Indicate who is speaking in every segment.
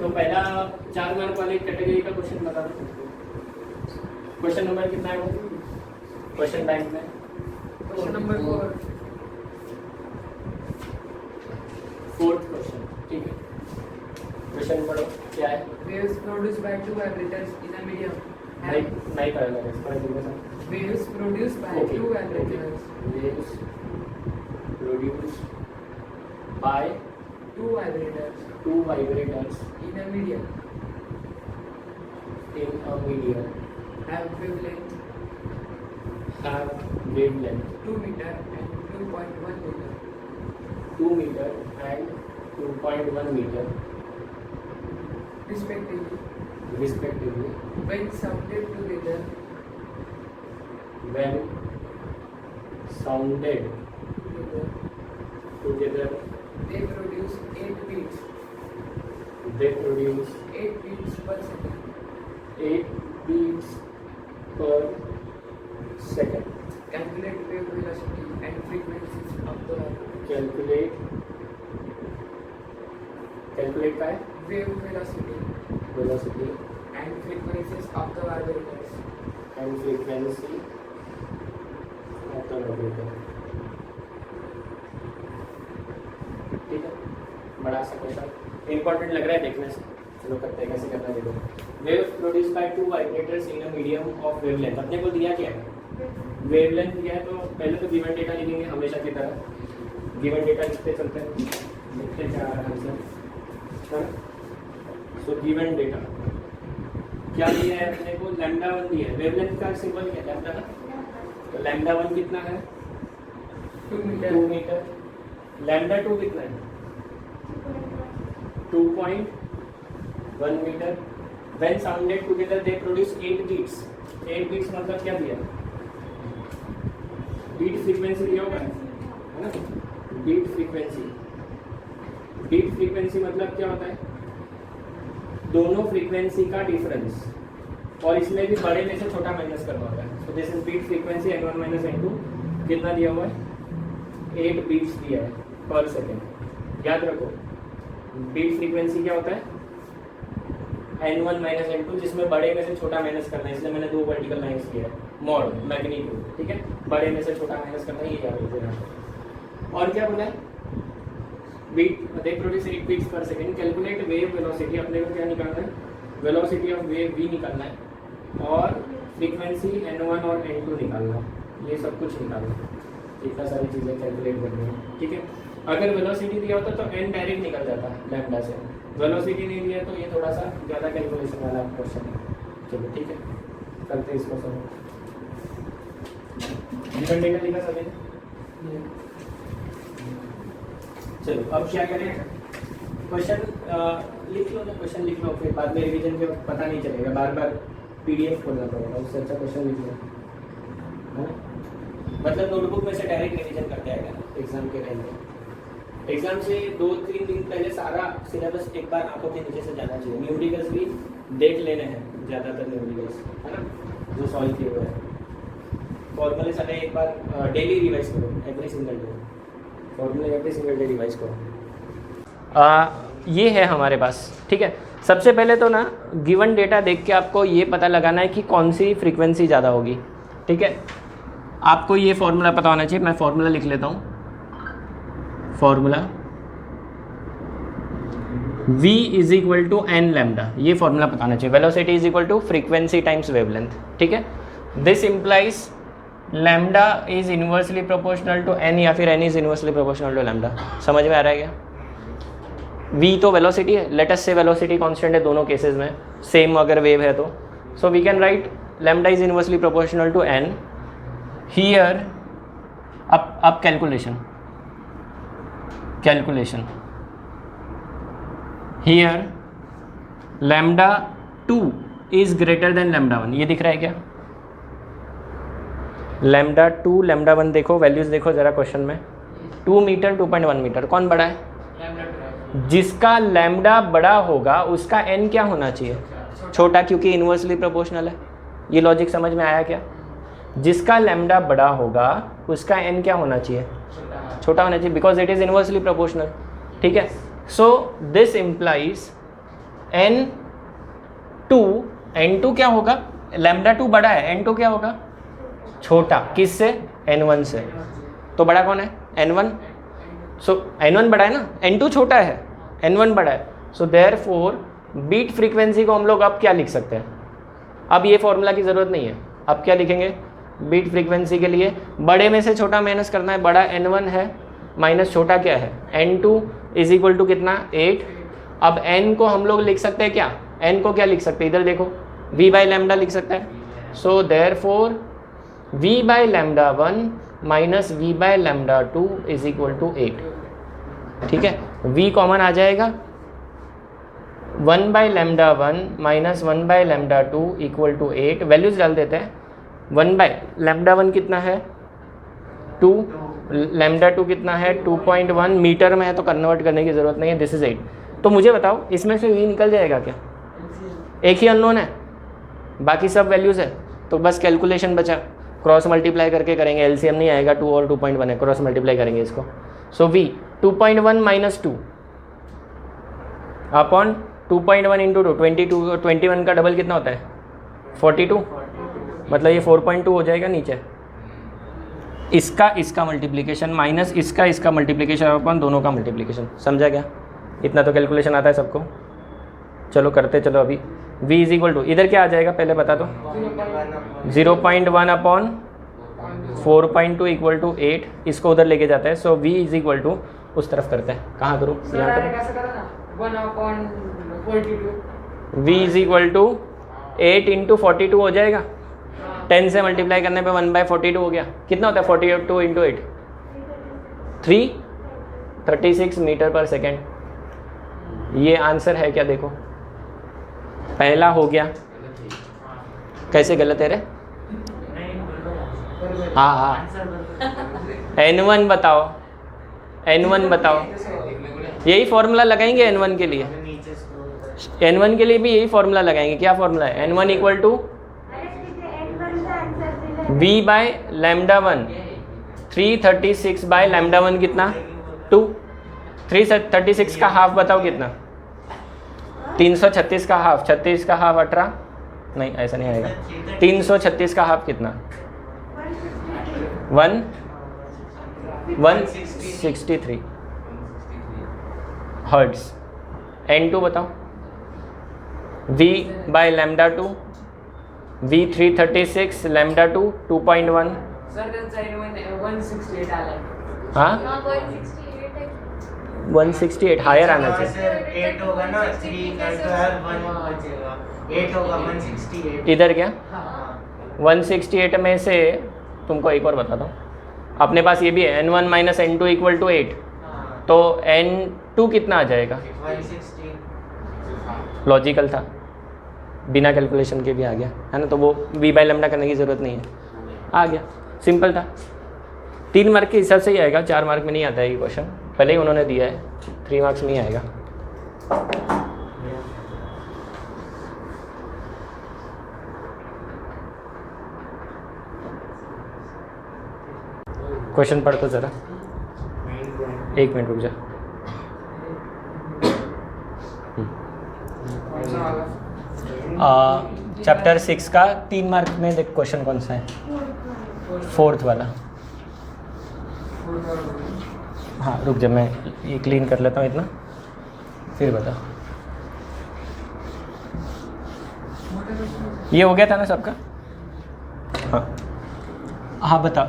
Speaker 1: तो पहला 4 मार्क वाले कैटेगरी का क्वेश्चन बता दो। क्वेश्चन नंबर कितना है वो क्वेश्चन बैंक में?
Speaker 2: क्वेश्चन नंबर
Speaker 1: 4th क्वेश्चन, ठीक है। क्वेश्चन पढ़ो क्या है?
Speaker 2: waves produced by two vibrators in a medium
Speaker 1: नहीं पढ़ना है इसको देखो sir.
Speaker 2: waves produced by two vibrators
Speaker 1: waves produced by
Speaker 2: two vibrators
Speaker 1: two vibrators
Speaker 2: in a medium have wavelength 2 meter and 2.1 meter
Speaker 1: 2 meter and 2.1 meter
Speaker 2: respectively
Speaker 1: respectively
Speaker 2: when sounded together
Speaker 1: together
Speaker 2: they produce 8 beats per second
Speaker 1: 8 beats per second।
Speaker 2: calculate wave velocity and frequencies of the
Speaker 1: calculate का है
Speaker 2: wave velocity
Speaker 1: velocity
Speaker 2: and frequencies of the vibrators
Speaker 1: and frequency of the vibrator। ठीक है, बड़ा सा question important लग रहा है देखने से। चलो करते हैं कैसे करना है देखो। Waves produce by two vibrators in a medium of wavelength. अपने को दिया क्या है? वेवलेंथ दिया है, तो पहले तो गिवन डेटा लिखेंगे हमेशा की तरह। गिवन डेटा लिखते चलते हैं, लिखते जा आराम से। सो गिवन डेटा क्या दिया है अपने को? लैम्डा 1 दिया है। वेवलेंथ का सिंबल क्या है? लैम्डा ना। तो लैम्डा 1 कितना है?
Speaker 2: 2 meter
Speaker 1: 2 मीटर। लैम्डा 2 कितना है? 2.1 metre. When sounded together they produce 8 beats। 8 beats मतलब क्या दिया? बीट फ्रीक्वेंसी दिया होगा, है ना? बीट फ्रीक्वेंसी मतलब क्या होता है? दोनों फ्रीक्वेंसी का डिफरेंस, और इसमें भी बड़े में से छोटा माइनस करना होता है। So this is beat frequency n1 minus n2। कितना दिया हुआ है? 8 बीट्स दिया है पर सेकेंड। याद रखो बीट फ्रीक्वेंसी क्या होता है? n1 माइनस n2, जिसमें बड़े में से छोटा माइनस करना है, इसलिए मैंने 2 वर्टिकल लाइंस किया है। मॉड मैग्नीट्यूड, ठीक है, बड़े में से छोटा माइनस करना है, ये याद रखो। और क्या बोला है? बीट दे प्रोड्यूस 8 बीट्स पर सेकंड। कैलकुलेट वेव वेलोसिटी, अपने को क्या निकालना है? वेलोसिटी ऑफ वेव v निकालना है, और फ्रीक्वेंसी n1 और n2 निकालना है। ये सब कुछ निकालना है, इतना सारी चीज़ें कैलकुलेट करनी है, ठीक है। अगर वेलोसिटी दिया होता तो n डायरेक्ट निकल जाता लैम्डा से। वेलोसिटी नहीं दिया तो ये थोड़ा सा ज़्यादा कैलकुलेशन वाला क्वेश्चन है। चलो ठीक है, करते हैं इसको सब। गिवन डेटा लिखा सभी ने? चलो अब क्या करें? क्वेश्चन लिख लो ना, क्वेश्चन लिख लो, फिर बाद में रिवीजन के पता नहीं चलेगा, बार बार PDF खोलना पड़ेगा, उससे अच्छा क्वेश्चन लिख लो, है ना? मतलब नोटबुक में से डायरेक्ट रिवीजन करते आएगा एग्जाम के टाइम पे। एग्जाम से 2-3 दिन पहले सारा सिलेबस एक बार आंखों के नीचे से जाना चाहिए। न्यूमेरिकल्स भी देख लेने हैं, ज़्यादातर न्यूमेरिकल्स, है ना, जो सॉल्व किए हुए हैं। फॉर्मूले सारे एक बार डेली रिवाइज करो, एवरी सिंगल डे फॉर्मूले एवरी सिंगल डे रिवाइज करो। ये है हमारे पास, ठीक है। सबसे पहले तो ना गिवन डेटा देख के आपको ये पता लगाना है कि कौन सी फ्रीक्वेंसी ज़्यादा होगी, ठीक है। आपको ये फॉर्मूला पता होना चाहिए। मैं फॉर्मूला लिख लेता हूँ। Formula v is equal to N lambda, ये फॉर्मूला पता होना चाहिए। Velocity is equal to frequency times wavelength, ठीक है। This implies lambda is inversely proportional to N, या फिर N is inversely proportional to lambda. समझ में आ रहा है क्या? v तो वेलोसिटी है, लेट अस से वेलोसिटी कांस्टेंट है दोनों केसेस में, सेम अगर वेव है तो। So we can write lambda is inversely proportional to N. Here अब calculation here lambda 2 is greater than lambda 1, ये दिख रहा है क्या? लैम्डा 2 लैम्डा 1 देखो, वैल्यूज देखो ज़रा क्वेश्चन में। 2 मीटर 2.1 मीटर, कौन बड़ा है? जिसका लैम्डा बड़ा होगा उसका n क्या होना चाहिए? छोटा, क्योंकि इन्वर्सली प्रोपोर्शनल है। ये लॉजिक समझ में आया क्या? जिसका लैम्डा बड़ा होगा उसका n क्या होना चाहिए? छोटा होना चाहिए, because it is inversely proportional, ठीक है। सो दिस इम्प्लाइज N2 क्या होगा, λ2 बड़ा है, N2 क्या होगा, छोटा, किससे, N1 से, तो बड़ा कौन है, N1, सो N1 बड़ा है ना, N2 छोटा है, N1 बड़ा है, सो देयरफॉर बीट फ्रीक्वेंसी को हम लोग अब क्या लिख सकते हैं, अब ये फॉर्मूला की ज़रूरत नहीं है, अब क्या लिखेंगे, बीट फ्रीक्वेंसी के लिए बड़े में से छोटा माइनस करना है, बड़ा N1 है माइनस छोटा क्या है, N2 इज इक्वल टू कितना, 8। अब N को हम लोग लिख सकते हैं क्या, N को क्या लिख सकते हैं, इधर देखो V बाई लैम्डा लिख सकता है, so therefore V by lambda 1 minus V by lambda 2 is equal to 8, ठीक है, V कॉमन आ जाएगा, 1 by lambda 1 minus 1 by lambda 2 equal to 8, values डाल देते हैं, 1 बाई लैम्डा 1 कितना है 2, लैम्डा 2 कितना है 2.1, मीटर में है तो कन्वर्ट करने की ज़रूरत नहीं है, दिस इज़ 8। तो मुझे बताओ इसमें से V निकल जाएगा क्या, एक ही अननोन है, बाकी सब वैल्यूज़ है, तो बस कैलकुलेशन बचा, क्रॉस मल्टीप्लाई करके करेंगे, एलसीएम नहीं आएगा, 2 और 2.1 है, क्रॉस मल्टीप्लाई करेंगे इसको, सो V 2.1 माइनस 2 अपॉन 2.1 इंटू 2, 22, 21 का डबल कितना होता है 42, मतलब ये 4.2 हो जाएगा नीचे, इसका मल्टीप्लिकेशन माइनस इसका मल्टीप्लिकेशन अपॉन दोनों का मल्टीप्लिकेशन, समझा क्या, इतना तो कैलकुलेशन आता है सबको, चलो करते चलो अभी, v इज इक्वल टू, इधर क्या आ जाएगा पहले बता दो, 0.1 अपॉन 4.2 इक्वल टू 8, इसको उधर लेके जाता है, so v is equal to उस तरफ करते हैं, कहाँ करूँ, यहाँ करूँ, v is equal to 8 into 42 हो जाएगा, 10 से मल्टीप्लाई करने पे 1/42 हो गया, कितना होता है 42 इंटू 8, 336 मीटर पर सेकेंड, ये आंसर है क्या, देखो पहला हो गया, कैसे गलत है रे, हाँ N1 बताओ, N1 बताओ, यही फॉर्मूला लगाएंगे N1 के लिए, N1 के लिए भी यही फॉर्मूला लगाएंगे, क्या फॉर्मूला है, N1 equal to V by lambda 1, 336 by lambda 1 कितना 2, 336 का हाफ बताओ कितना, 336 का हाफ, 36 का हाफ 18, नहीं ऐसा नहीं आएगा, 336 का हाफ कितना 163 हर्ट्ज, N2 बताओ, V by lambda 2, V 336 lambda 2 2.1,
Speaker 2: sir त्यांचा 168 आलाय,
Speaker 1: हाँ 168 हायर आना चाहिए,
Speaker 3: 8 होगा ना, 3 का 1 बचेगा, 8 होगा 168,
Speaker 1: इधर क्या
Speaker 2: हाँ
Speaker 1: 168 में से तुमको एक और बताता हूँ, अपने पास ये भी है N1 minus N2 equal to 8, तो N2 कितना आ जाएगा,
Speaker 3: 160,
Speaker 1: लॉजिकल था, बिना कैलकुलेशन के भी आ गया है ना, तो वो V बाई लैम्डा करने की ज़रूरत नहीं है, आ गया, सिंपल था, 3 मार्क के हिसाब से ही आएगा, 4 मार्क में नहीं आता है ये क्वेश्चन, पहले ही उन्होंने दिया है, 3 मार्क्स में ही आएगा। क्वेश्चन पढ़ तो ज़रा, 1 मिनट रुक जा, चैप्टर 6 का 3 मार्क में देख क्वेश्चन कौन सा है, 4th वाला, हाँ रुक जा मैं ये क्लीन कर लेता हूँ इतना, फिर बता, ये हो गया था ना सबका, हाँ बता,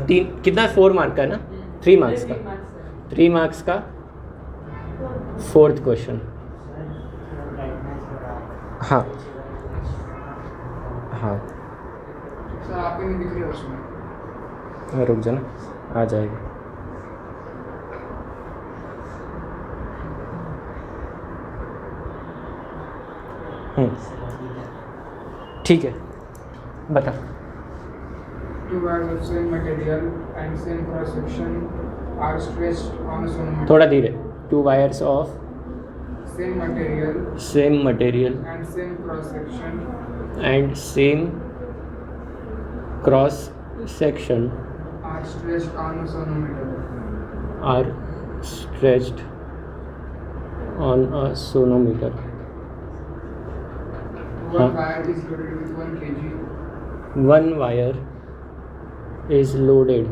Speaker 1: 3 कितना 4 मार्क का है ना, 3 मार्क्स का, 3 मार्क्स का 4th क्वेश्चन, हाँ हाँ
Speaker 2: सर आपको नहीं दिख रही उसमें,
Speaker 1: रुक जा ना, आ जाएगा, ठीक है बता,
Speaker 2: two wires of same material and same cross section are stretched on a sonometer,
Speaker 1: थोड़ा धीरे, 2 wires of
Speaker 2: same material
Speaker 1: same material
Speaker 2: and same cross section
Speaker 1: and same cross section
Speaker 2: are stretched on a sonometer,
Speaker 1: are stretched on a sonometer,
Speaker 2: One wire is loaded with 1 kg
Speaker 1: one wire is loaded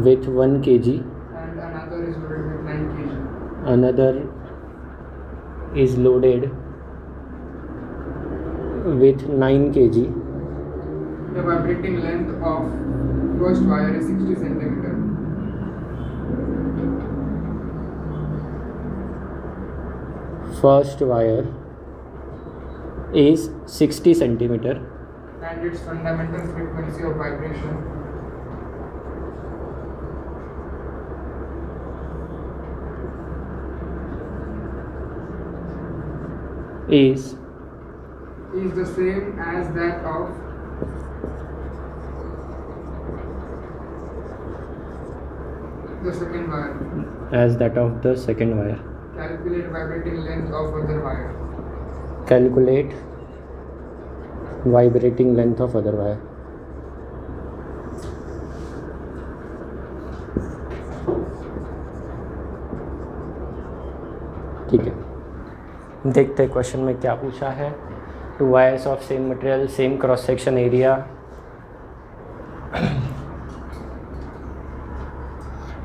Speaker 1: with 1 kg
Speaker 2: and another is loaded with 9 kg.
Speaker 1: another is loaded with 9 kg.
Speaker 2: The vibrating length of first wire is 60 centimeter.
Speaker 1: First wire is 60 centimeter
Speaker 2: And its fundamental frequency of vibration
Speaker 1: is
Speaker 2: the same as that of the second wire.
Speaker 1: as that of the second wire.
Speaker 2: Calculate vibrating length of other wire.
Speaker 1: Calculate vibrating length of other wire. ठीक है, देखते हैं question में क्या पूछा है. Two wires of same material, same cross section area,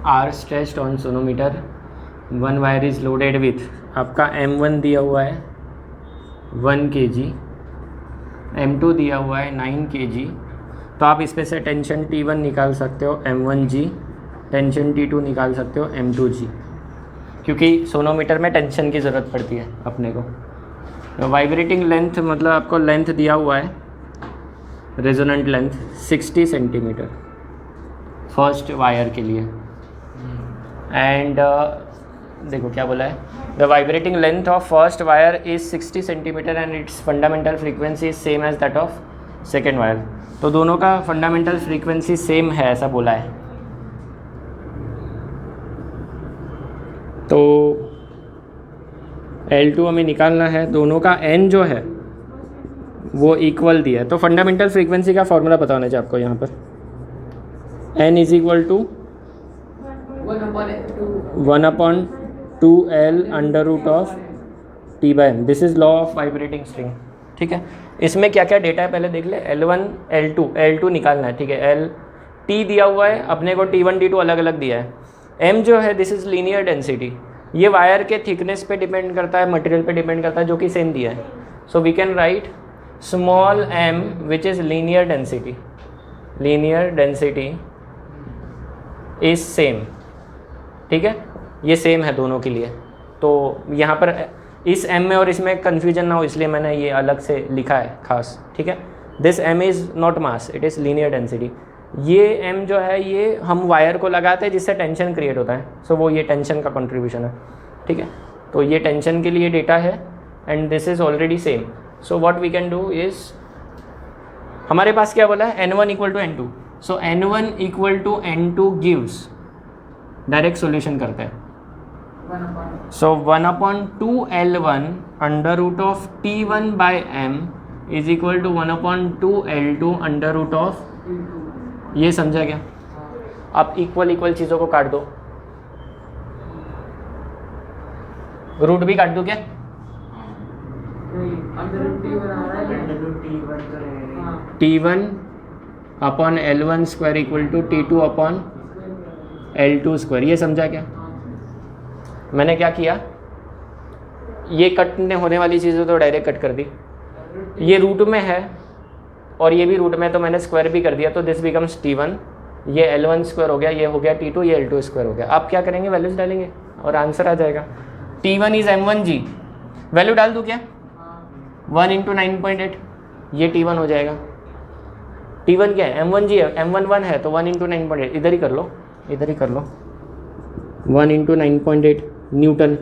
Speaker 1: are stretched on sonometer. One wire is loaded with, आपका M1 दिया हुआ है 1 kg, M2 दिया हुआ है 9 kg. तो आप इसमें से टेंशन T1 निकाल सकते हो M1G, टेंशन T2 निकाल सकते हो M2G, क्योंकि सोनोमीटर में टेंशन की ज़रूरत पड़ती है अपने को. वाइब्रेटिंग लेंथ मतलब आपको लेंथ दिया हुआ है, resonant length 60 centimetre first wire के लिए. एंड देखो क्या बोला है, the vibrating length of first wire is 60 centimetre and its fundamental frequency is same as that of second wire. तो दोनों का फंडामेंटल फ्रीक्वेंसी सेम है ऐसा बोला है. तो L2 हमें निकालना है, दोनों का n जो है वो इक्वल दिया है. तो फंडामेंटल फ्रीक्वेंसी का फॉर्मूला पता होना चाहिए आपको यहाँ पर. n is equal to 1/2L under root of T/m. This is law of vibrating string. ठीक है, इसमें क्या क्या डेटा है पहले देख ले. L1 L2 निकालना है. ठीक है, T दिया हुआ है अपने को, T1 T2 अलग अलग दिया है. M जो है दिस इज़ लीनियर डेंसिटी, ये वायर के थिकनेस पे डिपेंड करता है, मटेरियल पे डिपेंड करता है, जो कि सेम दिया है. So we can write small m which is linear density. Linear density is same. ठीक है, ये सेम है दोनों के लिए. तो यहाँ पर इस m में और इसमें कन्फ्यूजन ना हो इसलिए मैंने ये अलग से लिखा है खास. ठीक है, this m is not mass, it is linear density. ये m जो है ये हम वायर को लगाते हैं जिससे टेंशन क्रिएट होता है. सो वो ये टेंशन का कंट्रीब्यूशन है. ठीक है, तो ये टेंशन के लिए डेटा है and this is already same. So what we can do is, हमारे पास क्या बोला है, N1 equal to N2. So N1 equal to N2 gives, direct solution करते हैं. So 1/2L1 under root of T1/m is equal to 1/2L2 under root of, ये समझा क्या. आप इक्वल चीज़ों को काट दो, रूट भी काट दो क्या. T1 upon L1 square equal to T2 upon L2 square, ये समझा क्या. मैंने क्या किया, ये कटने होने वाली चीज़ें तो डायरेक्ट कट कर दी. ये रूट में है और ये भी रूट में, तो मैंने स्क्वायर भी कर दिया. तो दिस बिकम्स T1, ये L1 स्क्वायर हो गया, ये हो गया T2, ये L2 स्क्वायर हो गया. आप क्या करेंगे, वैल्यूज डालेंगे और आंसर आ जाएगा. T1 इज़ M1G, वैल्यू डाल दूँ क्या, 1 × 9.8, ये T1 हो जाएगा. T1 क्या है, M1G है, M1 1 है, तो 1 × 9.8, इधर ही कर लो, इधर ही कर लो. 1 × 9.8 न्यूटन,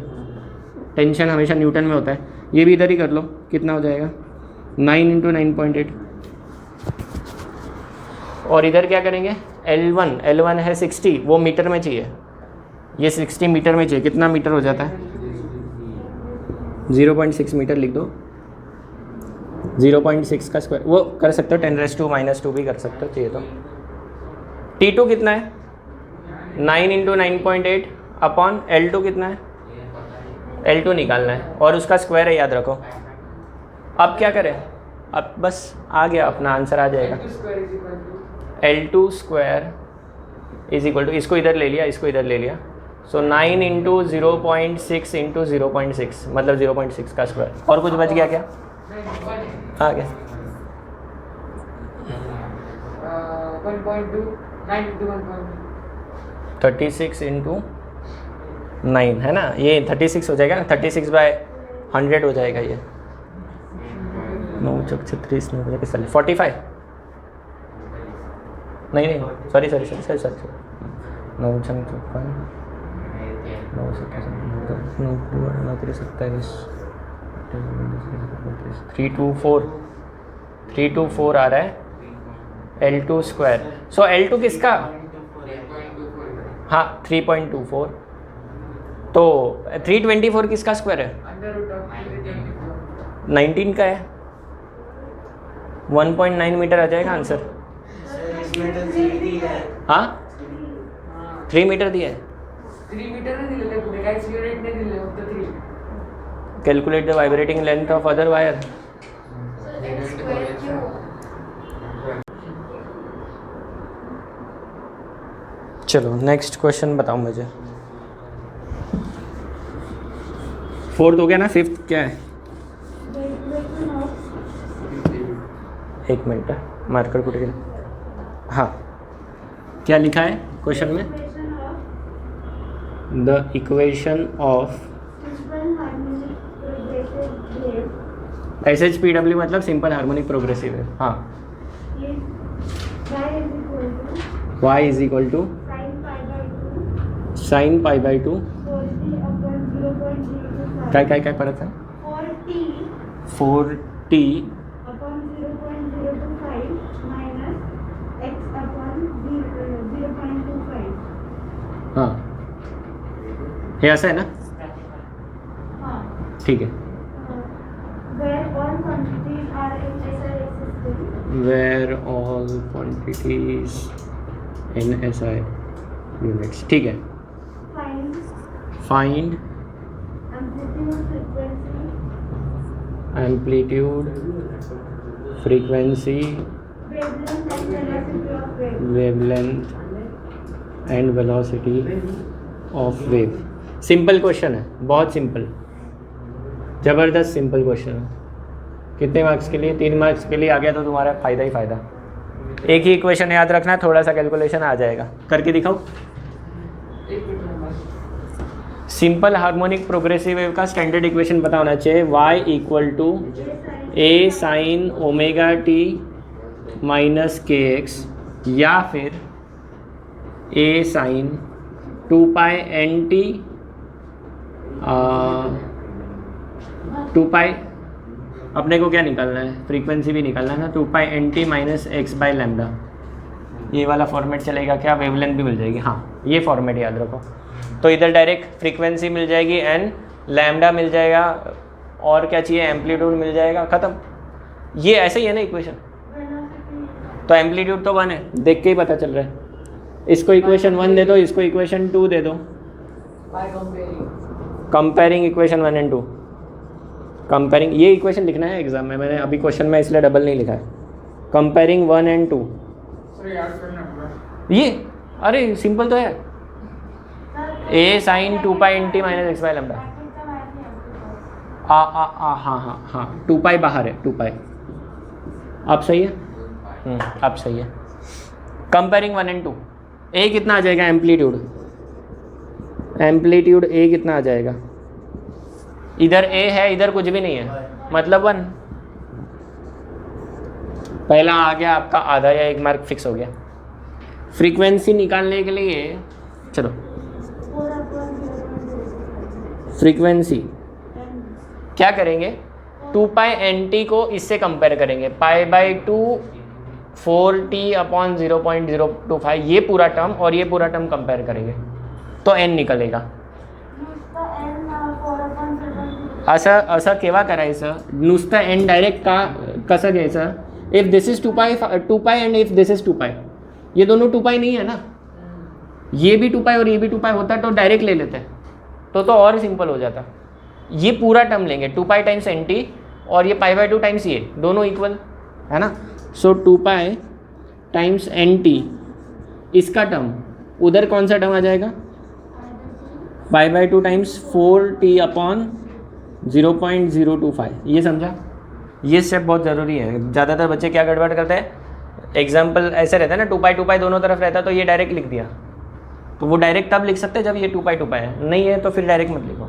Speaker 1: टेंशन हमेशा न्यूटन में होता है. ये भी इधर ही कर लो, कितना हो जाएगा, 9 × 9.8. और इधर क्या करेंगे, L1 है 60, वो मीटर में चाहिए, ये 60 मीटर में चाहिए. कितना मीटर हो जाता है, 0.6 मीटर लिख दो. 0.6 का स्क्वायर वो कर सकते हो, 10⁻² भी कर सकते हो चाहिए तो. T2 कितना है, 9 × 9.8 अपॉन L2 कितना है, L2 निकालना है और उसका स्क्वायर है, याद रखो. अब क्या करें, अब बस आ गया अपना आंसर आ जाएगा। L2 square is equal to, इसको इधर ले लिया, इसको इधर ले लिया, सो 9 इंटू 0.6 इंटू 0.6 मतलब 0.6 का स्क्वायर। और कुछ बच गया क्या? आ गया
Speaker 2: 1.2 9 into 1.2
Speaker 1: 36 इंटू 9 है ना, ये 36 हो जाएगा ना, 36/100 हो जाएगा ये। 9 चौक 36 9 बजे 45 नहीं सॉरी 9 छंग 324 आ रहा है L2 स्क्वायर। सो L2 किसका? हाँ 3.24, तो 324 किसका स्क्वायर है?
Speaker 2: under root of 324
Speaker 1: 19 का है, 1.9 मीटर आ जाएगा आंसर।
Speaker 3: सर इसमें तो 3 दिया है।
Speaker 1: हाँ 3 मीटर दिया है।
Speaker 2: 3 मीटर ने दिले पुढे काय युनिट ने दिले फक्त 3
Speaker 1: calculate the vibrating length of other wire. चलो नेक्स्ट क्वेश्चन बताओ मुझे। 4th हो गया ना, 5th क्या है? एक मिनट मार्कर कुछ गया। हाँ क्या लिखा है क्वेश्चन में? द इक्वेशन ऑफ SHPW मतलब सिंपल हार्मोनिक प्रोग्रेसिव वेव। हाँ y is equal to sin π/2 काय काय काय परत है 4t हाँ हे असं आहे ना, ठीक है। where all quantities in SI units, ठीक है। find amplitude frequency wavelength and velocity of wave। Simple question है, बहुत सिंपल, ज़बरदस्त सिंपल क्वेश्चन है। कितने मार्क्स के लिए? 3 मार्क्स के लिए आ गया तो तुम्हारा फ़ायदा ही फ़ायदा। एक ही इक्वेशन याद रखना, थोड़ा सा कैलकुलेशन आ जाएगा। करके दिखाओ। सिंपल हार्मोनिक प्रोग्रेसिव वेव का स्टैंडर्ड इक्वेशन पता होना चाहिए, y equal to a sin omega t minus kx या फिर a sin 2π nt 2π अपने को क्या निकालना है? फ्रीक्वेंसी भी निकालना है ना, 2π nt माइनस x/λ। ये वाला फॉर्मेट चलेगा क्या? वेवलेंथ भी मिल जाएगी। हाँ ये फॉर्मेट याद रखो। तो इधर डायरेक्ट फ्रीक्वेंसी मिल जाएगी n, लैम्डा मिल जाएगा, और क्या चाहिए? एम्पलीट्यूड मिल जाएगा, ख़त्म। ये ऐसे ही है ना इक्वेशन। तो एम्पलीट्यूड तो 1 है, देख के ही पता चल रहा है। इसको इक्वेशन 1 दे दो, इसको इक्वेशन 2 दे दो। Comparing equation 1 and 2। कंपेयरिंग, ये इक्वेशन लिखना है एग्जाम में, मैंने अभी क्वेश्चन में इसलिए डबल नहीं लिखा है। Comparing 1 and 2।
Speaker 2: सर याद करना होगा
Speaker 1: ये अरे सिंपल तो है, a sin 2π nt minus x/λ। हाँ 2π बाहर है, 2π। अब सही है, अब सही है। कंपेयरिंग 1 and 2, a कितना आ जाएगा? एम्पलीट्यूड a कितना आ जाएगा? इधर a है, इधर कुछ भी नहीं है, मतलब 1। पहला आ गया आपका आधा या 1 मार्क फिक्स हो गया। फ्रीक्वेंसी निकालने के लिए चलो, फ्रीक्वेंसी क्या करेंगे? 2π nt को इससे कंपेयर करेंगे, π/2 4t/0.025, ये पूरा टर्म और ये पूरा टर्म कंपेयर करेंगे तो n निकलेगा। असं केव्हा करायचं? नुसतं n डायरेक्ट का कसं घ्यायचं? If this is 2π and if this is 2π, ये दोनों 2π नहीं है ना, ये भी 2π और ये भी 2π होता तो डायरेक्ट ले लेते तो और सिंपल हो जाता। ये पूरा टर्म लेंगे 2π टाइम्स nt और ये पाई बाई 2 टाइम्स ये, दोनों इक्वल है ना। सो 2 पाई टाइम्स NT, इसका टर्म उधर कौन सा टर्म आ जाएगा, पाई बाई 2 टाइम्स 4T अपॉन 0.025। ये समझा, ये स्टेप बहुत ज़रूरी है। ज़्यादातर बच्चे क्या गड़बड़ करते हैं, एग्जाम्पल ऐसे रहता है ना 2 पाई दोनों तरफ रहता है, तो ये डायरेक्ट लिख दिया, तो वो डायरेक्ट तब लिख सकते हैं जब ये 2 पाई है, नहीं है तो फिर डायरेक्ट मत लिखो।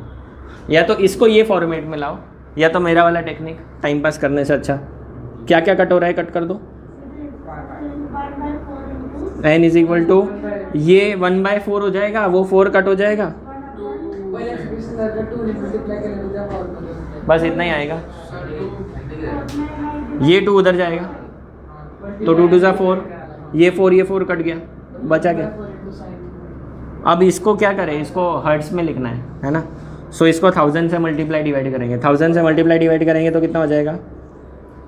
Speaker 1: या तो इसको ये फॉर्मेट में लाओ, या तो मेरा वाला टेक्निक टाइम पास करने से अच्छा। क्या क्या कट हो रहा है, कट कर दो। n इज इक्वल टू ये 1/4 हो जाएगा, वो 4 कट हो जाएगा, बस इतना ही आएगा। ये 2 उधर जाएगा तो 2 2 4, ये 4 कट गया, बचा क्या। अब इसको क्या करें, इसको हर्ट्स में लिखना है ना। सो इसको 1000 से मल्टीप्लाई डिवाइड करेंगे, 1000 से मल्टीप्लाई डिवाइड करेंगे तो कितना हो जाएगा,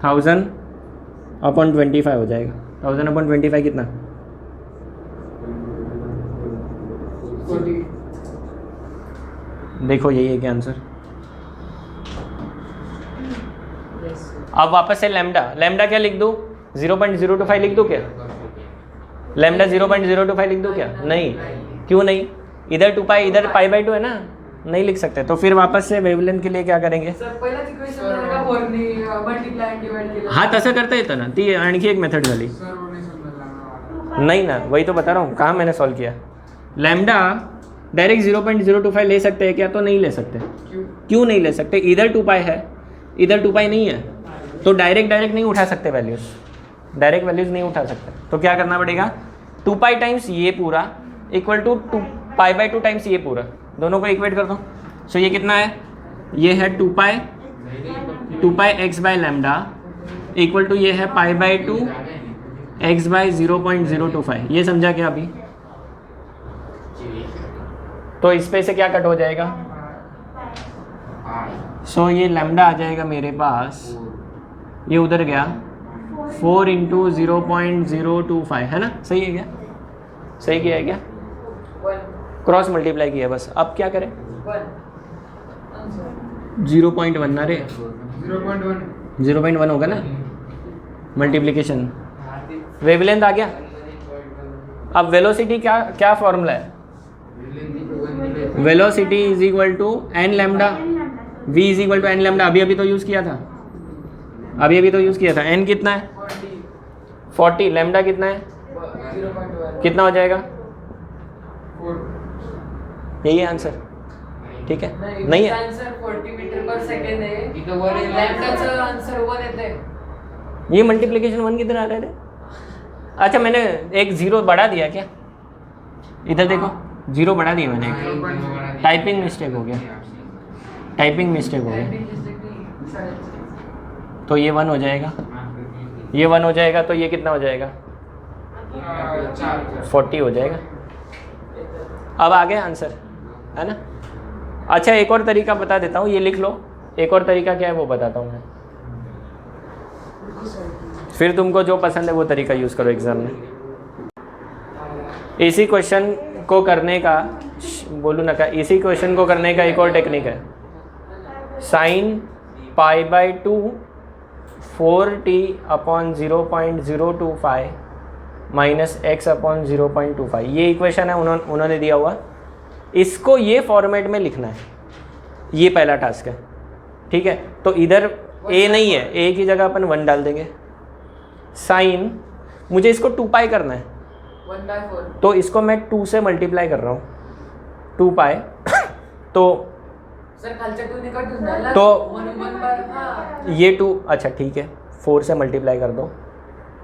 Speaker 1: 1000 अपॉन 25 हो जाएगा। 1000 अपॉन 25 कितना,
Speaker 2: 40।
Speaker 1: देखो यही है क्या आंसर। अब वापस से लैम्डा क्या लिख दूँ, 0.025 लिख दूँ क्या, लैम्डा 0.025 लिख दूँ क्या, नहीं, क्यों नहीं, इधर 2 पाई इधर पाई बाई 2 है ना, नहीं लिख सकते। तो फिर वापस से वेवलेंथ के लिए क्या करेंगे, हाँ तसं करता येतं ना, ती आणखी एक मेथड झाली। नहीं ना, वही तो बता रहा हूँ, कहाँ मैंने सॉल्व किया। लैम्डा डायरेक्ट 0.025 ले सकते हैं क्या, तो नहीं ले सकते। क्यों नहीं ले सकते, इधर 2 पाई है, इधर 2 पाई नहीं है, तो डायरेक्ट नहीं उठा सकते वैल्यूज़, डायरेक्ट वैल्यूज़ नहीं उठा सकते। तो क्या करना पड़ेगा, 2 पाई टाइम्स ये पूरा equal to 2 pi by 2 times ये पूरा, दोनों को इक्वेट कर दो। सो ये कितना है, ये है 2 pi x by lambda equal to ये है पाई बाई 2 x बाय 0.025। ये समझा क्या अभी। तो इस पे से क्या कट हो जाएगा, सो ये लैम्डा आ जाएगा मेरे पास, ये उधर गया 4 इंटू 0.025 है ना, सही है क्या, सही किया है क्या, क्रॉस मल्टीप्लाई किया बस। अब क्या करें, 0.1 ना रे, 0.1 होगा ना मल्टीप्लिकेशन। वेवलेंथ आ गया। अब वेलोसिटी क्या फॉर्मूला है, velocity is equal to n lambda, v is equal to n lambda. अभी तो यूज़ किया था, n कितना है 40, लैम्डा कितना है, कितना हो जाएगा, यही है आंसर, ठीक है। नहीं है
Speaker 4: आंसर 40 मीटर पर सेकंड है, लैम्डाचा आंसर 1 येते।
Speaker 1: ये मल्टीप्लिकेशन 1 किधर आ रहा है। अच्छा मैंने एक 0 बढ़ा दिया क्या, इधर देखो 0 बढ़ा दिया मैंने, टाइपिंग मिस्टेक हो गया। तो ये 1 हो जाएगा, तो ये कितना हो जाएगा, 40 हो जाएगा। अब आ गया आंसर, है ना। अच्छा एक और तरीका बता देता हूँ, ये लिख लो। एक और तरीका क्या है वो बताता हूँ मैं, फिर तुमको जो पसंद है वो तरीका यूज़ करो एग्ज़ाम में। इसी क्वेश्चन को करने का एक और टेक्निक है, sine pi by 2 4t upon 0.025 minus x upon 0.25। ये इक्वेशन है उन्होंने दिया हुआ, इसको ये फॉर्मेट में लिखना है, ये पहला टास्क है, ठीक है। तो इधर a नहीं है, a की जगह अपन 1 डाल देंगे। साइन मुझे इसको 2 पाई करना है,
Speaker 4: 1/4,
Speaker 1: तो इसको मैं 2 से मल्टीप्लाई कर रहा हूँ, 2 पाई तो
Speaker 4: सर खालच्या 2 ने कट होऊन झाला
Speaker 1: तो
Speaker 4: 1/4।
Speaker 1: ये 2, अच्छा ठीक है 4 से मल्टीप्लाई कर दो,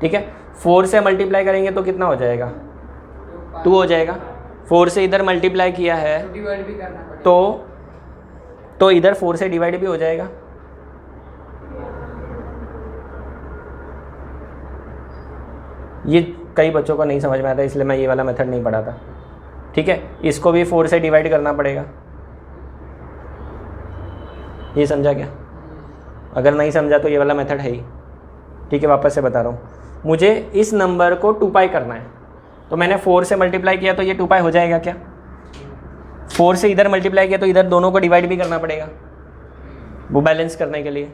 Speaker 1: ठीक है। 4 से मल्टीप्लाई करेंगे तो कितना हो जाएगा, 2 हो जाएगा। 4 से इधर मल्टीप्लाई किया है
Speaker 4: डिवाइड भी करना पड़ेगा,
Speaker 1: तो इधर 4 से डिवाइड भी हो जाएगा। ये कई बच्चों को नहीं समझ में आता, इसलिए मैं ये वाला मेथड नहीं पढ़ाता, ठीक है। इसको भी 4 से डिवाइड करना पड़ेगा, ये समझा क्या। अगर नहीं समझा तो ये वाला मेथड है ही, ठीक है। वापस से बता रहा हूँ, मुझे इस नंबर को 2 पाई करना है, तो मैंने 4 से मल्टीप्लाई किया तो ये 2 पाई हो जाएगा क्या। 4 से इधर मल्टीप्लाई किया तो इधर दोनों को डिवाइड भी करना पड़ेगा वो बैलेंस करने के लिए,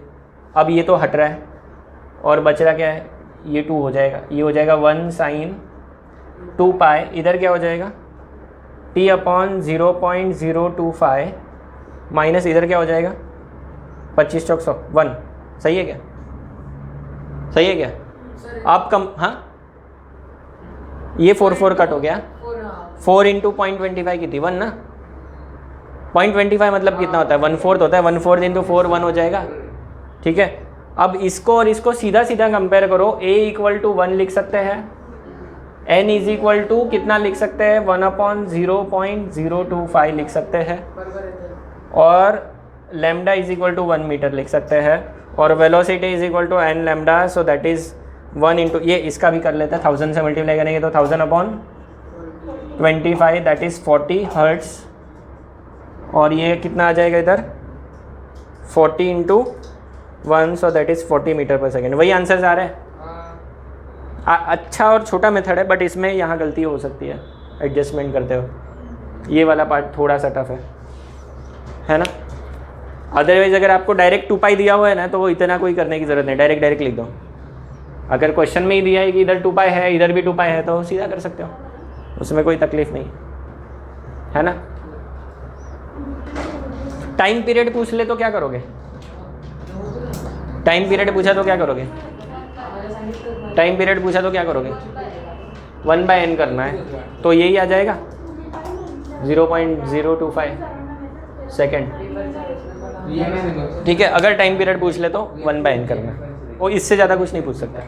Speaker 1: अब ये तो हट रहा है और बच रहा क्या है, ये 2 हो जाएगा, ये हो जाएगा 1 sin 2 पाई, इधर क्या हो जाएगा t अपॉन 0.025 माइनस इधर क्या हो जाएगा 25 चौक 100 1। सही है क्या, सही है क्या? आप कम, हाँ ये 4 कट हो गया, 4 इंटू 0.25 की थी 1 ना, 0.25 मतलब कितना होता है 1/4 होता है, 1/4 इंटू 4 1 हो जाएगा। ठीक है, अब इसको और इसको सीधा सीधा कंपेयर करो, a इक्वल टू 1 लिख सकते हैं, n इज इक्वल टू कितना लिख सकते हैं 1/0.025 लिख सकते हैं, और lambda is equal to 1 metre लिख सकते हैं, और velocity is equal to n lambda, so that is 1 into, ये इसका भी कर लेते हैं, 1000 से मल्टीप्लाई करेंगे तो 1000/25 दैट इज़ 40 हर्ट्स, और ये कितना आ जाएगा इधर 40 into 1, so that is 40 metre per second. वही आंसर्स आ रहे हैं। अच्छा और छोटा मेथड है, बट इसमें यहाँ गलती हो सकती है एडजस्टमेंट करते हो, ये वाला पार्ट थोड़ा सा टफ है ना। अदरवाइज अगर आपको डायरेक्ट 2 पाई दिया हुआ है ना, तो वो इतना कोई करने की ज़रूरत नहीं, डायरेक्ट लिख दो। अगर क्वेश्चन में ही दिया है कि इधर 2 पाई है इधर भी 2 पाई है, तो सीधा कर सकते हो, उसमें कोई तकलीफ नहीं है ना। टाइम पीरियड पूछ ले तो क्या करोगे, टाइम पीरियड पूछा तो क्या करोगे, टाइम पीरियड पूछा तो क्या करोगे 1/n करना है, तो यही आ जाएगा 0.025 सेकेंड। ठीक है, अगर टाइम पीरियड पूछ ले तो 1/n करना है, वो इससे ज़्यादा कुछ नहीं पूछ सकता।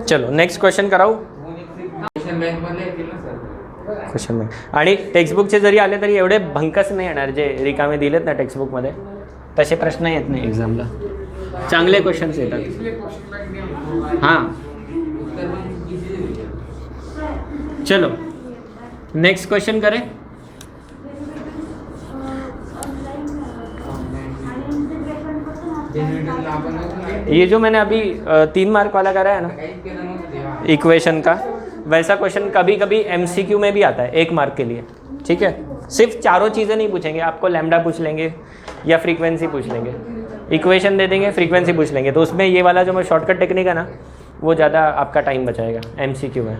Speaker 1: चलो नेक्स्ट क्वेश्चन कराऊ। क्वेश्चन बँक आणि टेक्स्टबुकचे जरी आले तरी एवढे भंकस नाही येणार, जे रिकामे दिलेत ना टेक्स्टबुकमध्ये तसे प्रश्न येत नाही एक्झामला, चांगले क्वेश्चन्स येतात। हां चलो नेक्स्ट क्वेश्चन करें। ये जो मैंने अभी 3 मार्क वाला करा है ना इक्वेशन का, वैसा क्वेश्चन कभी कभी MCQ में भी आता है 1 मार्क के लिए। ठीक है, सिर्फ चारों चीज़ें नहीं पूछेंगे, आपको लैम्डा पूछ लेंगे या फ्रीक्वेंसी पूछ लेंगे, इक्वेशन दे देंगे, फ्रीक्वेंसी पूछ लेंगे, तो उसमें ये वाला जो मैं शॉर्टकट टेक्निक है ना, वो ज़्यादा आपका टाइम बचाएगा MCQ में।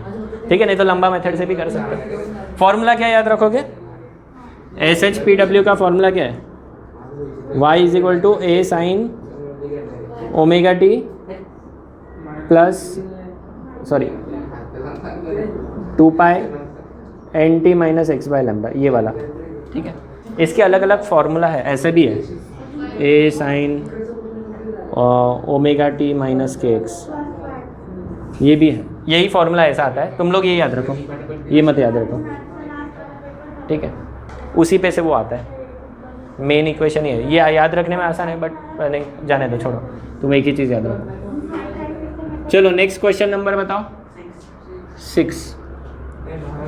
Speaker 1: ठीक है, नहीं तो लंबा मेथड से भी कर सकते हैं। फॉर्मूला क्या याद रखोगे, SHPW का फॉर्मूला क्या है, y is equal to a sine omega t plus 2 pi NT minus x by lambda, ये वाला। ठीक है, इसके अलग अलग फार्मूला है, ऐसे भी है a sine omega t minus kx, ये भी है, यही फार्मूला ऐसा आता है। तुम लोग ये याद रखो, ये मत याद रखो। ठीक है, उसी पे से वो आता है, मेन इक्वेशन ही है। ये याद रखने में आसान है, बट नहीं जाने दो, छोड़ो, तुम एक ही चीज़ याद रखो। चलो नेक्स्ट क्वेश्चन नंबर बताओ 6।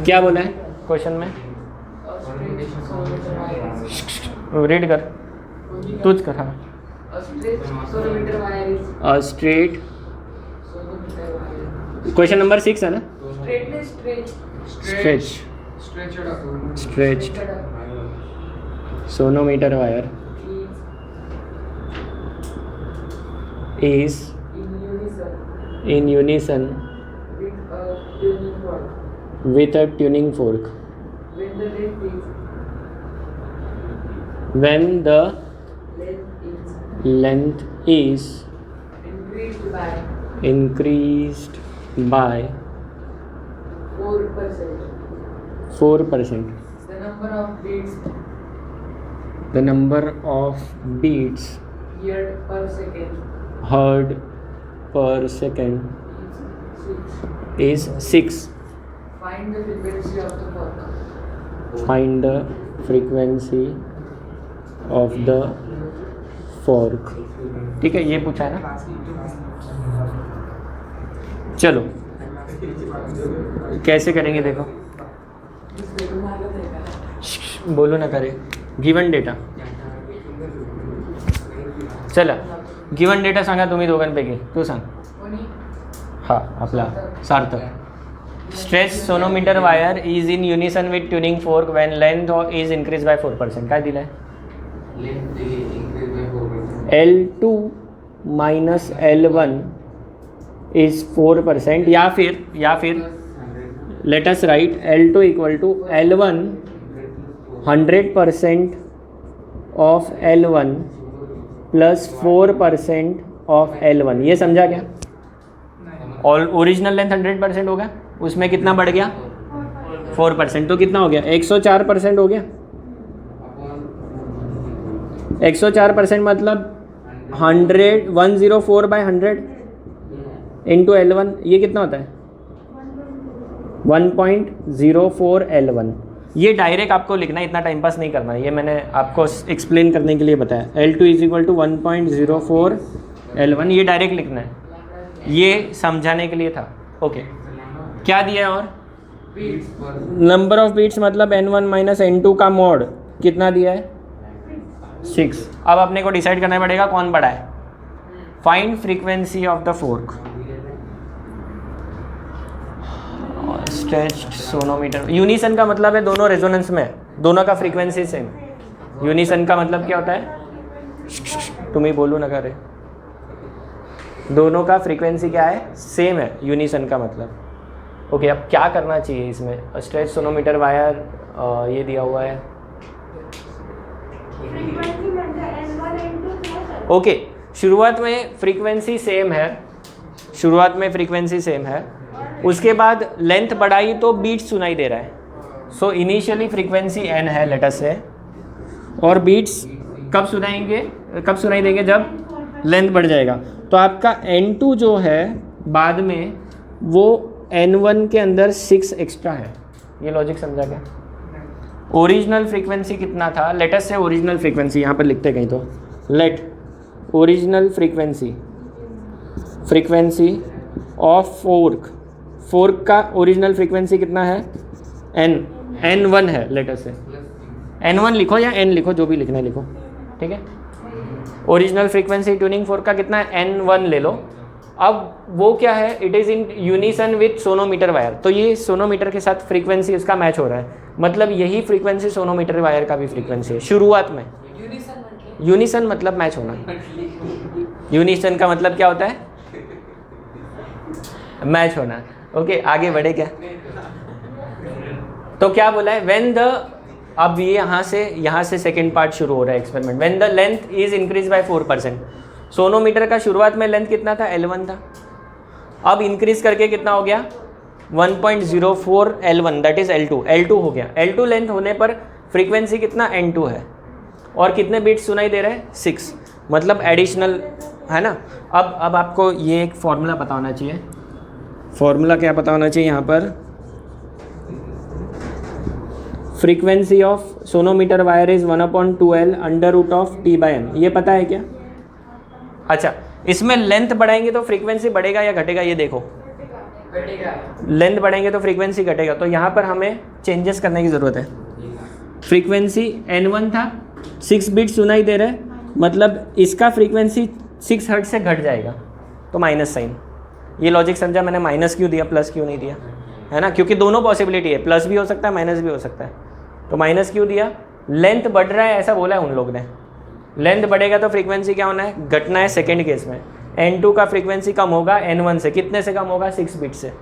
Speaker 1: क्या बोला है क्वेश्चन में, रीड कर, तुझ कर। हाँ, स्ट्रेट, क्वेश्चन नंबर 6 है ना, stretched sonometer wire is in unison with a tuning fork when the length is increased by 4%. The number of beats heard per second is 6.
Speaker 4: Find the frequency of the fork.
Speaker 1: Find the frequency of the fork. ठीक है, ये पूछा है ना। चलो कैसे करेंगे देखो, बोलो ना करे। गिवन डेटा, चला गिवन डेटा सांगा तुम्ही दोघांपैकी, तू सांग। हां, आपला Sarthak. Stretch sonometer wire is in unison with tuning fork when length is increase by 4%. काय दिलं आहे? L2 माइनस L1 इज 4%, या फिर let us write L2 equal to L1 100% of L1 plus 4% of L1। ये समझा क्या? और ओरिजिनल लेंथ 100% होगा, उसमें कितना बढ़ गया 4%, तो कितना हो गया 104% हो गया। 104% मतलब 104/100 इंटू L1, ये कितना होता है 1.04 L1। ये डायरेक्ट आपको लिखना है, इतना टाइम पास नहीं करना है, ये मैंने आपको एक्सप्लेन करने के लिए बताया। L2 is equal to 1.04 L1, ये डायरेक्ट लिखना है, ये समझाने के लिए था। ओके, क्या दिया है और नंबर ऑफ बीट्स मतलब N1 माइनस N2 का मोड कितना दिया है 6। अब अपने को डिसाइड करना पड़ेगा कौन बड़ा है। Find frequency of the fork, stretched sonometer. Unison का मतलब है दोनों रेजोनेंस में, दोनों का फ्रीक्वेंसी सेम। यूनिसन का मतलब क्या होता है, तुम ही बोलो ना करे, दोनों का फ्रीक्वेंसी क्या है सेम है, यूनिसन का मतलब। ओके, अब क्या करना चाहिए इसमें, स्ट्रेच सोनोमीटर वायर ये दिया हुआ है। ओके, शुरुआत में फ्रीक्वेंसी सेम है, उसके बाद लेंथ बढ़ाई तो बीट सुनाई दे रहा है। सो इनिशियली फ्रीक्वेंसी n है लेटर से, और बीट्स कब सुनाई देंगे जब लेंथ बढ़ जाएगा। तो आपका N2 जो है बाद में वो N1 के अंदर 6 एक्स्ट्रा है। ये लॉजिक समझा क्या? ओरिजिनल फ्रीक्वेंसी कितना था, लेटर से ओरिजिनल फ्रीक्वेंसी यहाँ पर लिखते कहीं तो, let original frequency of fork का ओरिजिनल फ्रीक्वेंसी कितना है N1 है, लेटर से N1 लिखो या N लिखो, जो भी लिखना है लिखो, ठीक है। ओरिजिनल फ्रीक्वेंसी ट्यूनिंग फोर्क का कितना है N1 ले लो। अब वो क्या है, it is in unison with sonometer wire, तो ये सोनोमीटर के साथ फ्रीक्वेंसी इसका मैच हो रहा है, मतलब यही फ्रीक्वेंसी सोनोमीटर वायर का भी फ्रीक्वेंसी है शुरुआत में। यूनिसन मतलब मैच होना, यूनिसन का मतलब क्या होता है मैच होना। ओके, आगे बढ़े क्या, तो क्या बोला है व्हेन द, अब ये यहाँ से सेकेंड पार्ट शुरू हो रहा है experiment. When the length is increase by 4%, sonometer का शुरुआत में लेंथ कितना था L1 था, अब इंक्रीज करके कितना हो गया 1.04 L1, दैट इज L2 हो गया। L2 लेंथ होने पर फ्रीक्वेंसी कितना N2 है, और कितने बीट्स सुनाई दे रहे हैं 6, मतलब एडिशनल है ना। अब आपको ये एक फॉर्मूला पता होना चाहिए। फॉर्मूला क्या पता होना चाहिए यहाँ पर, frequency of sonometer wire is 1/2L √T/M, ये पता है क्या? अच्छा, इसमें लेंथ बढ़ाएंगे तो फ्रीक्वेंसी बढ़ेगा या घटेगा, ये देखो लेंथ बढ़ाएंगे तो फ्रीक्वेंसी घटेगा, तो यहाँ पर हमें चेंजेस करने की ज़रूरत है। फ्रीक्वेंसी N1 था, 6 बीट सुनाई दे रहा है, मतलब इसका फ्रीक्वेंसी 6 हर्ट्ज से घट जाएगा, तो माइनस साइन। ये लॉजिक समझा मैंने, माइनस क्यों दिया प्लस क्यों नहीं दिया, है ना, क्योंकि दोनों पॉसिबिलिटी है, प्लस भी हो सकता है माइनस भी हो सकता है, तो माइनस क्यों दिया, लेंथ बढ़ रहा है ऐसा बोला है उन लोग ने। लेंथ बढ़ेगा तो फ्रीक्वेंसी क्या होना है, घटना है सेकेंड केस में। N2 का फ्रीक्वेंसी कम होगा N1 से, कितने से कम होगा 6 बीट से।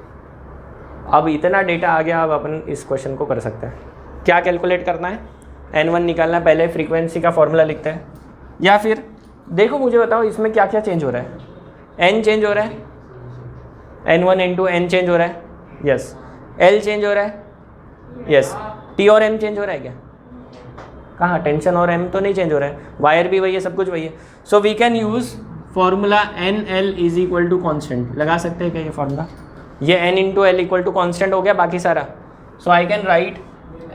Speaker 1: अब इतना डेटा आ गया, अब अपन इस क्वेश्चन को कर सकते हैं। क्या कैलकुलेट करना है, N1 निकालना है, पहले फ्रीक्वेंसी का फॉर्मूला लिखते हैं, या फिर देखो मुझे बताओ इसमें क्या क्या चेंज हो रहा है। N चेंज हो रहा है, N1 N2 N चेंज हो रहा है, यस। L चेंज हो रहा है, यस। T और M चेंज हो रहा है क्या, कहाँ, टेंशन और M तो नहीं चेंज हो रहा है, वायर भी वही है, सब कुछ वही है। So we can use formula NL is equal to constant, लगा सकते हैं क्या ये फॉर्मूला, ये N into L equal to constant हो गया बाकी सारा। So I can write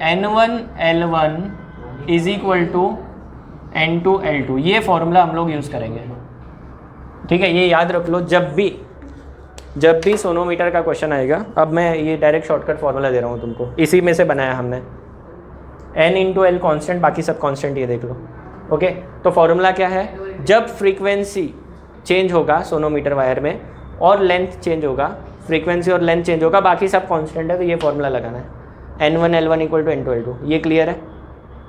Speaker 1: N1 L1 is equal to N2 L2, ये फॉर्मूला हम लोग यूज़ करेंगे, ठीक है। ये याद रख लो, जब भी सोनोमीटर का क्वेश्चन आएगा। अब मैं ये डायरेक्ट शॉर्टकट फॉर्मूला दे रहा हूँ तुमको, इसी में से बनाया हमने। N इंटू L कॉन्स्टेंट, बाकी सब कॉन्स्टेंट, ये देख लो, ओके। तो फॉर्मूला क्या है, जब फ्रीक्वेंसी चेंज होगा सोनोमीटर वायर में और लेंथ चेंज होगा, फ्रीक्वेंसी और लेंथ चेंज होगा, बाकी सब कांस्टेंट है, तो ये फॉर्मूला लगाना है N1 L1 equal to N2 L2। ये क्लियर है।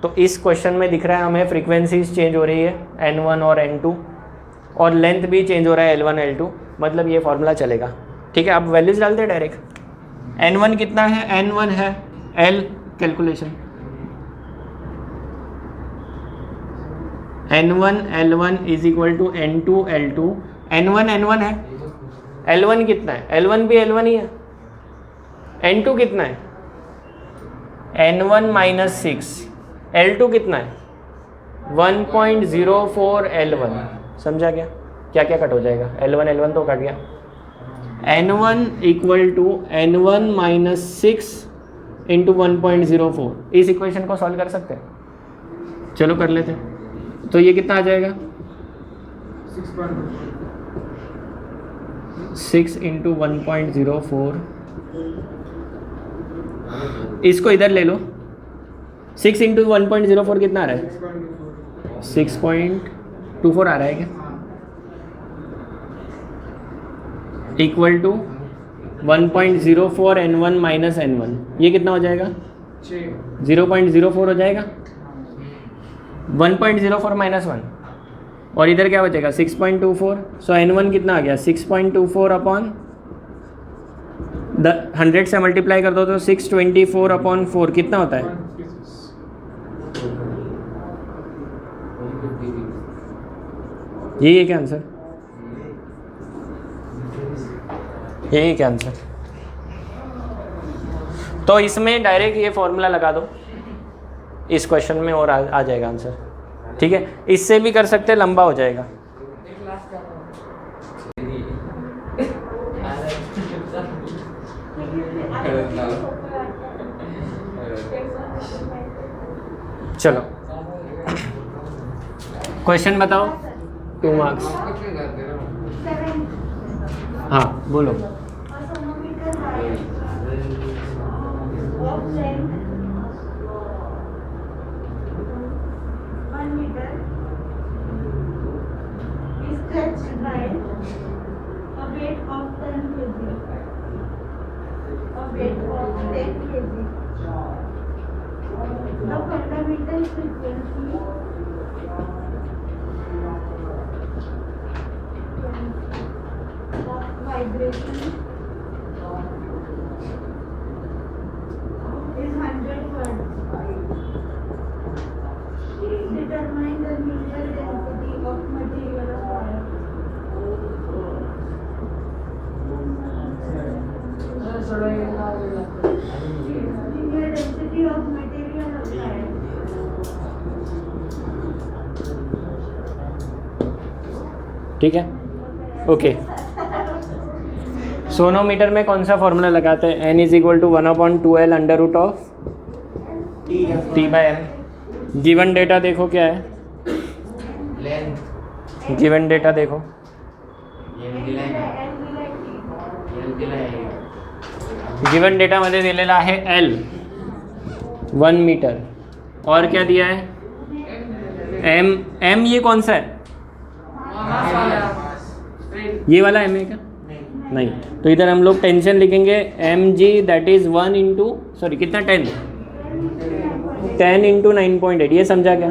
Speaker 1: तो इस क्वेश्चन में दिख रहा है हमें फ्रीक्वेंसीज चेंज हो रही है N1 और N2, और लेंथ भी चेंज हो रहा है L1 L2, मतलब ये फॉर्मूला चलेगा। ठीक है, आप वैल्यूज डालते हैं डायरेक्ट। N1 कितना है, N1 है L, calculation N1 L1 is equal to N2 L2। N1 है, L1 कितना है, L1 भी L1 ही है। N2 कितना है, N1 माइनस 6, L2 कितना है 1.04 L1। समझा क्या, क्या क्या कट हो जाएगा, L1 तो कट गया। N1 equal to N1 minus 6 into 1.04, इस इक्वेशन को सॉल्व कर सकते हैं। चलो कर लेते हैं। तो ये कितना आ जाएगा 6 इंटू 1.04, इसको इधर ले लो। 6 इंटू 1.04 कितना आ रहा है, 6.24 आ रहा है क्या, equal to 1.04 N1 minus N1, ये कितना हो जाएगा 0.04 हो जाएगा। 1.04 माइनस 1, और इधर क्या बचेगा 6.24। सो N1 कितना आ गया 6.24 अपॉन 100 से मल्टीप्लाई कर दो तो 624 अपॉन 4 कितना होता है, यही है क्या आंसर, यही क्या आंसर। तो इसमें डायरेक्ट ये फॉर्मूला लगा दो इस क्वेश्चन में और आ जाएगा आंसर। ठीक है, इससे भी कर सकते हैं, लंबा हो जाएगा। चलो क्वेश्चन बताओ, 2 मार्क्स। हाँ बोलो।
Speaker 5: The fundamental frequency of vibration is 100 Hz. Determine the linear density of material of wire. Linear density of material of wire.
Speaker 1: ठीक है, ओके। सोनोमीटर में कौन सा फॉर्मूला लगाते हैं, n is equal to 1/2L under root of T by M। Given data देखो क्या है,
Speaker 3: लेंथ
Speaker 1: गिवन डेटा देखो, गिवन डेटामध्ये दिलेला आहे L 1 मीटर, और क्या दिया है M ये कौन सा है, ये वाला M है क्या, नहीं। तो इधर हम लोग टेंशन लिखेंगे mg that is 1 into sorry कितना 10 इंटू 9.8, ये समझा क्या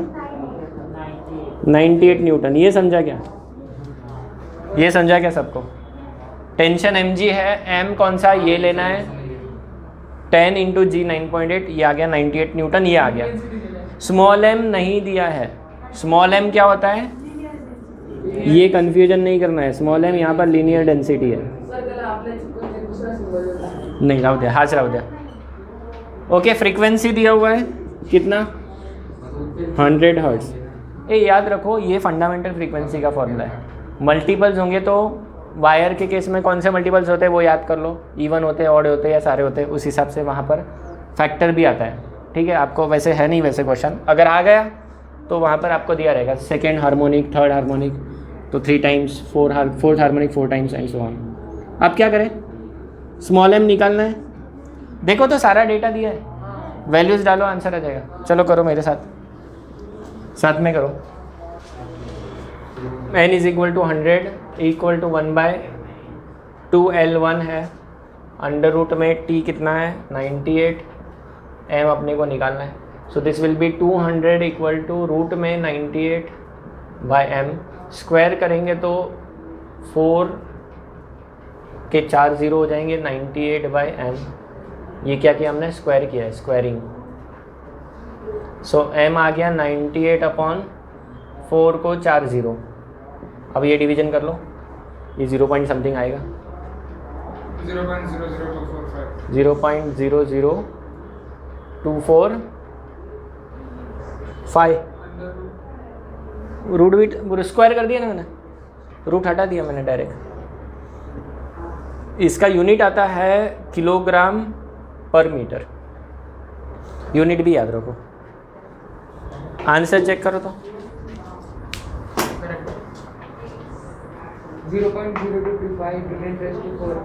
Speaker 1: 98 न्यूटन, ये समझा क्या, ये समझा क्या सबको। टेंशन mg है, m कौन सा ये लेना है 10 इंटू जी 9.8, ये आ गया 98 न्यूटन, ये आ गया। स्मॉल m नहीं दिया है, स्मॉल m क्या होता है, ये कन्फ्यूजन नहीं करना है। स्मॉल m यहाँ पर लीनियर डेंसिटी है, नहीं राव दिया, हाथ राव दिया। ओके, फ्रीक्वेंसी दिया हुआ है कितना 100 हर्ट्ज। ये याद रखो, ये फंडामेंटल फ्रीक्वेंसी का फॉर्मूला है। मल्टीपल्स होंगे तो वायर के केस में कौन से मल्टीपल्स होते हैं वो याद कर लो, इवन होते हैं, ऑड होते हैं या सारे होते हैं, उस हिसाब से वहाँ पर फैक्टर भी आता है। ठीक है, आपको वैसे है नहीं वैसे क्वेश्चन, अगर आ गया तो वहाँ पर आपको दिया रहेगा सेकेंड हार्मोनिक, थर्ड हार्मोनिक तो 3 times, fourth harmonic 4 times and so on. आप क्या करें, स्मॉल m निकालना है, देखो तो सारा डेटा दिया है, वैल्यूज़ डालो आंसर आ जाएगा। चलो करो मेरे साथ, साथ में करो। n is equal to 100 equal to 1/2L1 है, अंडर रूट में t कितना है 98, m अपने को निकालना है। So this will be 200 equal to root में 98 बाय एम, स्क्वायर करेंगे तो 4 के 4 0 हो जाएंगे, 98 बाय एम। ये क्या किया हमने, स्क्वायर किया है, स्क्वायरिंग। सो एम आ गया 98 अपॉन 4 को 4 0। अब ये डिवीजन कर लो, ये 0 पॉइंट समथिंग आएगा,
Speaker 2: 0.00245।
Speaker 1: 0.00245। रूट भी स्क्वायर कर दिया ना मैंने, रूट हटा दिया मैंने डायरेक्ट। इसका यूनिट आता है किलोग्राम पर मीटर, यूनिट भी याद रखो। आंसर चेक करो तो
Speaker 2: 0.0225 10 raised to 4